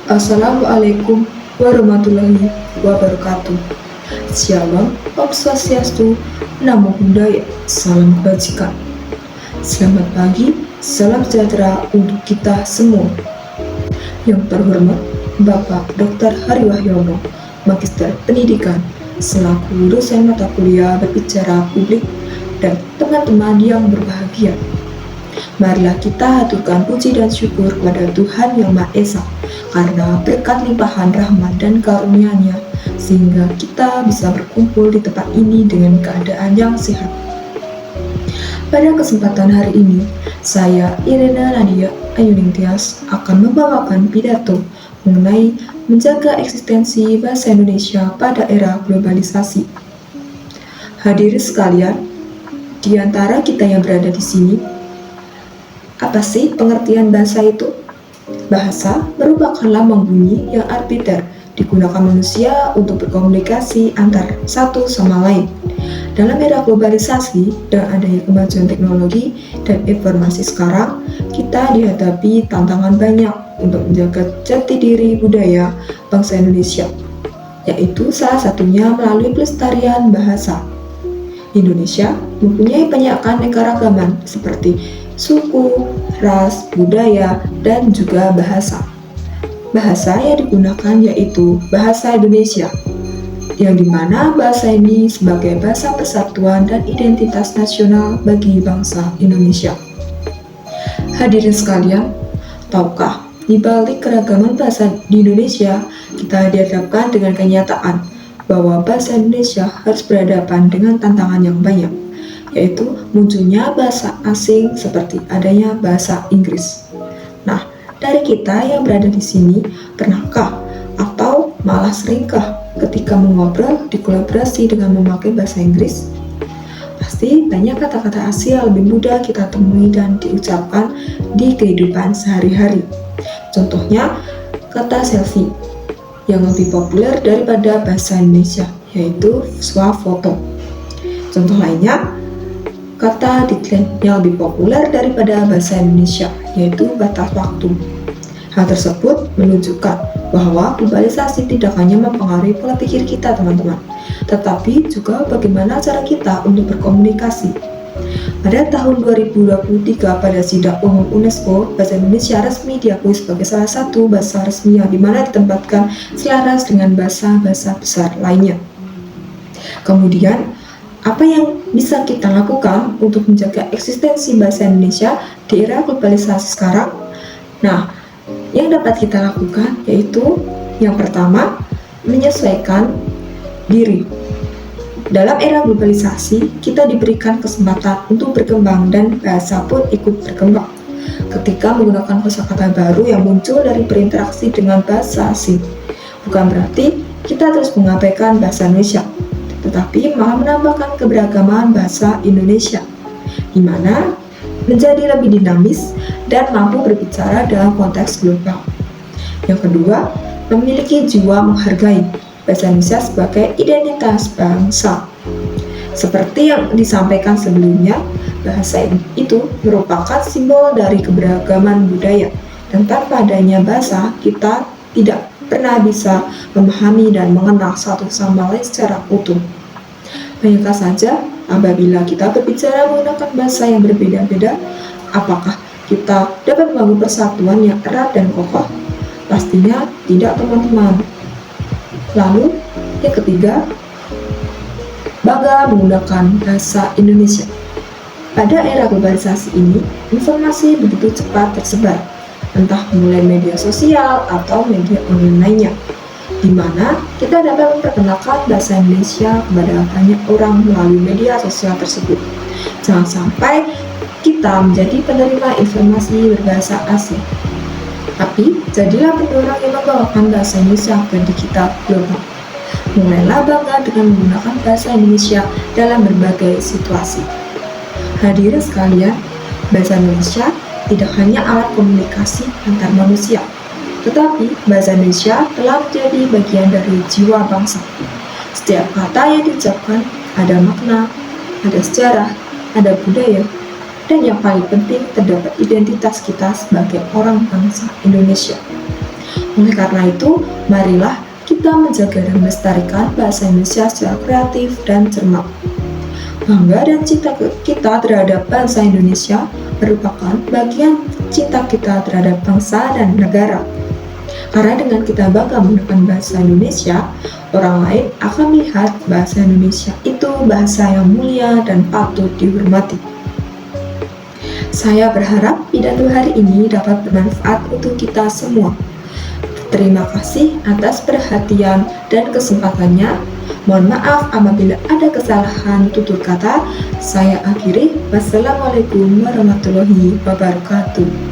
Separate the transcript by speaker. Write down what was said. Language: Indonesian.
Speaker 1: Assalamualaikum warahmatullahi wabarakatuh. Shalom, Om Swastiastu, Namo Buddhaya, salam kebajikan. Selamat pagi, salam sejahtera untuk kita semua. Yang terhormat Bapak Dr. Hari Wahyono, Magister Pendidikan, selaku dosen mata kuliah berbicara publik, dan teman-teman yang berbahagia. Marilah kita haturkan puji dan syukur kepada Tuhan Yang Maha Esa, karena berkat limpahan rahmat dan karunia-Nya, sehingga kita bisa berkumpul di tempat ini dengan keadaan yang sehat. Pada kesempatan hari ini, saya Irena Nadia Ayuning Tias akan membawakan pidato mengenai menjaga eksistensi bahasa Indonesia pada era globalisasi. Hadirin sekalian, di antara kita yang berada di sini, apa sih pengertian bahasa itu? Bahasa merupakan lambang bunyi yang arbiter digunakan manusia untuk berkomunikasi antar satu sama lain. Dalam era globalisasi dan adanya kemajuan teknologi dan informasi sekarang, kita dihadapi tantangan banyak untuk menjaga jati diri budaya bangsa Indonesia, yaitu salah satunya melalui pelestarian bahasa. Indonesia mempunyai banyak keanekaragaman seperti suku, ras, budaya, dan juga bahasa. Bahasa yang digunakan yaitu bahasa Indonesia, yang dimana bahasa ini sebagai bahasa persatuan dan identitas nasional bagi bangsa Indonesia. Hadirin sekalian, tahukah di balik keragaman bahasa di Indonesia, kita dihadapkan dengan kenyataan bahwa bahasa Indonesia harus berhadapan dengan tantangan yang banyak, yaitu munculnya bahasa asing seperti adanya bahasa Inggris. Nah, dari kita yang berada di sini, pernahkah atau malah seringkah ketika mengobrol dikolaborasi dengan memakai bahasa Inggris? Pasti banyak kata-kata asing yang lebih mudah kita temui dan diucapkan di kehidupan sehari-hari. Contohnya, kata selfie yang lebih populer daripada bahasa Indonesia, yaitu swafoto. Contoh lainnya, kata decline yang lebih populer daripada bahasa Indonesia, yaitu batas waktu. Hal tersebut menunjukkan bahwa globalisasi tidak hanya mempengaruhi pola pikir kita, teman-teman, tetapi juga bagaimana cara kita untuk berkomunikasi. Pada tahun 2023, pada sidang umum UNESCO, bahasa Indonesia resmi diakui sebagai salah satu bahasa resmi yang dimana ditempatkan selaras dengan bahasa-bahasa besar lainnya. Kemudian, apa yang bisa kita lakukan untuk menjaga eksistensi bahasa Indonesia di era globalisasi sekarang? Nah, yang dapat kita lakukan yaitu yang pertama, menyesuaikan diri. Dalam era globalisasi, kita diberikan kesempatan untuk berkembang dan bahasa pun ikut berkembang. Ketika menggunakan kosakata baru yang muncul dari berinteraksi dengan bahasa asing, bukan berarti kita terus mengabaikan bahasa Indonesia, tetapi malah menambahkan keberagaman bahasa Indonesia, di mana menjadi lebih dinamis dan mampu berbicara dalam konteks global. Yang kedua, memiliki jiwa menghargai bahasa Indonesia sebagai identitas bangsa. Seperti yang disampaikan sebelumnya, bahasa itu merupakan simbol dari keberagaman budaya, dan tanpa adanya bahasa, kita tidak pernah bisa memahami dan mengenal satu sama lain secara utuh. Banyakkah saja apabila kita berbicara menggunakan bahasa yang berbeda-beda, apakah kita dapat membangun persatuan yang erat dan kokoh? Pastinya tidak, teman-teman. Lalu, yang ketiga, bangga menggunakan bahasa Indonesia. Pada era globalisasi ini, informasi begitu cepat tersebar, entah melalui media sosial atau media online lainnya, di mana kita dapat memperkenalkan bahasa Indonesia kepada banyak orang melalui media sosial tersebut. Jangan sampai kita menjadi penerima informasi berbahasa asing, tapi jadilah pendorong yang membawakan bahasa Indonesia ke digital global. Mulailah bangga dengan menggunakan bahasa Indonesia dalam berbagai situasi. Hadirin sekalian, bahasa Indonesia tidak hanya alat komunikasi antar manusia, tetapi bahasa Indonesia telah menjadi bagian dari jiwa bangsa. Setiap kata yang diucapkan ada makna, ada sejarah, ada budaya, dan yang paling penting terdapat identitas kita sebagai orang bangsa Indonesia. Oleh karena itu, marilah kita menjaga dan melestarikan bahasa Indonesia secara kreatif dan cermat. Bangga dan cinta kita terhadap bangsa Indonesia merupakan bagian cinta kita terhadap bangsa dan negara. Karena dengan kita bangga menggunakan bahasa Indonesia, orang lain akan melihat bahasa Indonesia itu bahasa yang mulia dan patut dihormati. Saya berharap pidato hari ini dapat bermanfaat untuk kita semua. Terima kasih atas perhatian dan kesempatannya. Mohon maaf apabila ada kesalahan tutur kata. Saya akhiri. Wassalamualaikum warahmatullahi wabarakatuh.